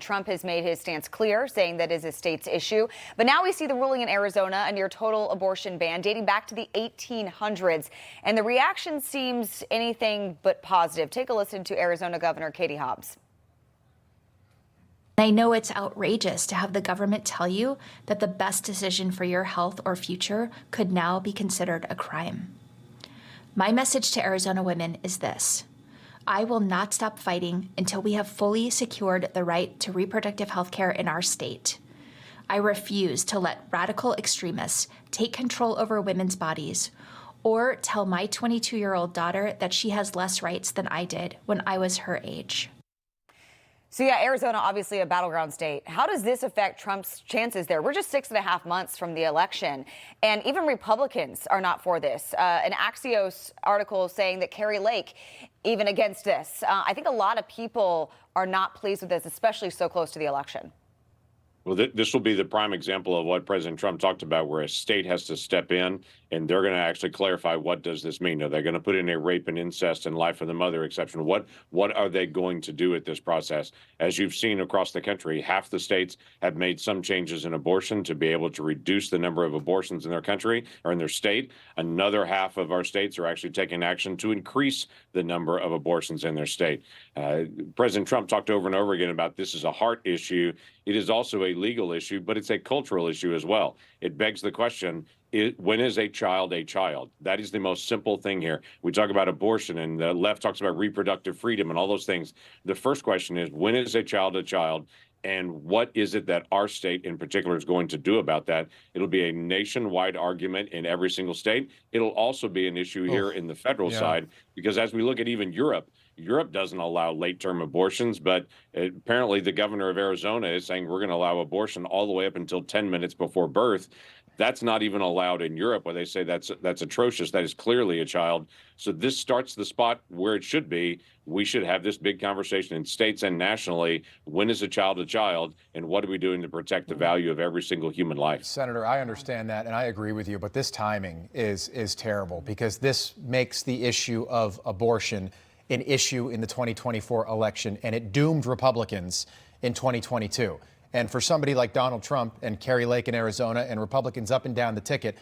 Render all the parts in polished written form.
Trump has made his stance clear, saying that is a state's issue. But now we see the ruling in Arizona, a near total abortion ban dating back to the 1800s. And the reaction seems anything but positive. Take a listen to Arizona Governor Katie Hobbs. I know it's outrageous to have the government tell you that the best decision for your health or future could now be considered a crime. My message to Arizona women is this: I will not stop fighting until we have fully secured the right to reproductive health care in our state. I refuse to let radical extremists take control over women's bodies or tell my 22-year-old daughter that she has less rights than I did when I was her age. So yeah, Arizona, obviously a battleground state. How does this affect Trump's chances there? We're just 6.5 months from the election, and even Republicans are not for this. An Axios article saying that Kari Lake, even against this. I think a lot of people are not pleased with this, especially so close to the election. Well, this will be the prime example of what President Trump talked about, where a state has to step in, and they're going to actually clarify, what does this mean? Are they going to put in a rape and incest and life of the mother exception? What are they going to do at this process? As you've seen across the country, half the states have made some changes in abortion to be able to reduce the number of abortions in their country or in their state. Another half of our states are actually taking action to increase the number of abortions in their state. President Trump talked over and over again about this is a heart issue. It is also a legal issue, but it's a cultural issue as well. It begs the question, when is a child a child? That is the most simple thing here. We talk about abortion, and the left talks about reproductive freedom and all those things. The first question is, when is a child a child? And what is it that our state in particular is going to do about that? It'll be a nationwide argument in every single state. It'll also be an issue here in the federal side, because as we look at even Europe doesn't allow late-term abortions, but apparently the governor of Arizona is saying we're going to allow abortion all the way up until 10 minutes before birth. That's not even allowed in Europe, where they say that's atrocious. That is clearly a child. So this starts the spot where it should be. We should have this big conversation in states and nationally. When is a child, and what are we doing to protect the value of every single human life? Senator, I understand that, and I agree with you, but this timing is terrible, because this makes the issue of abortion an issue in the 2024 election, and it doomed Republicans in 2022. And for somebody like Donald Trump and Kari Lake in Arizona and Republicans up and down the ticket,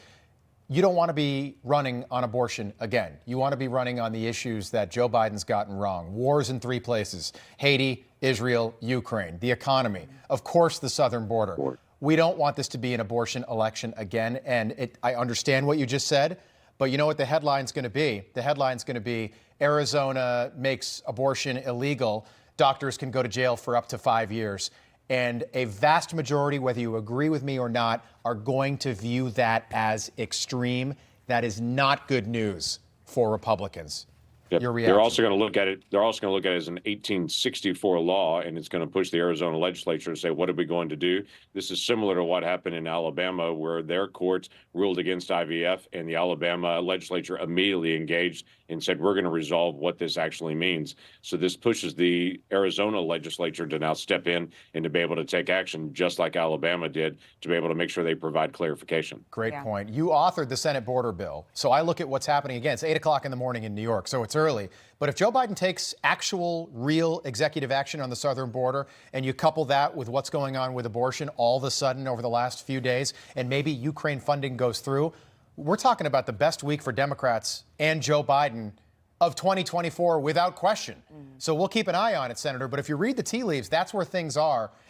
you don't want to be running on abortion again. You want to be running on the issues that Joe Biden's gotten wrong. Wars in 3 places: Haiti, Israel, Ukraine, the economy, of course, the southern border. We don't want this to be an abortion election again. And I understand what you just said, but you know what the headline's going to be? The headline's going to be, Arizona makes abortion illegal. Doctors can go to jail for up to 5 years. And a vast majority, whether you agree with me or not, are going to view that as extreme. That is not good news for Republicans. Yep. Your reaction? They're also going to look at it. They're also going to look at it as an 1864 law, and it's going to push the Arizona legislature to say, what are we going to do? This is similar to what happened in Alabama, where their courts ruled against IVF, and the Alabama legislature immediately engaged and said, we're going to resolve what this actually means. So this pushes the Arizona legislature to now step in and to be able to take action, just like Alabama did, to be able to make sure they provide clarification. Great point. You authored the Senate border bill. So I look at what's happening again. It's 8 o'clock in the morning in New York, so it's early. But if Joe Biden takes actual, real executive action on the southern border, and you couple that with what's going on with abortion all of a sudden over the last few days, and maybe Ukraine funding goes through, we're talking about the best week for Democrats and Joe Biden of 2024 without question. So we'll keep an eye on it, Senator. But if you read the tea leaves, that's where things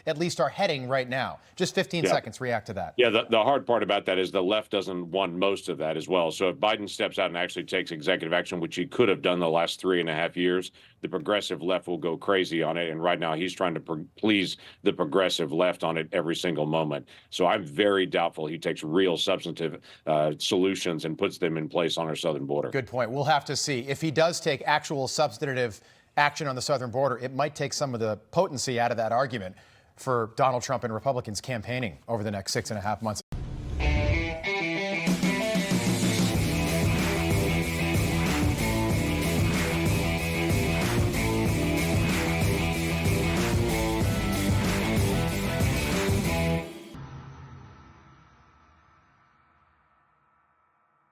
at least are heading right now. Just 15 seconds, react to that. Yeah, the hard part about that is the left doesn't want most of that as well. So if Biden steps out and actually takes executive action, which he could have done the last 3.5 years, the progressive left will go crazy on it. And right now he's trying to please the progressive left on it every single moment. So I'm very doubtful he takes real substantive solutions and puts them in place on our southern border. Good point. We'll have to see. If he does take actual substantive action on the southern border, it might take some of the potency out of that argument for Donald Trump and Republicans campaigning over the next 6.5 months.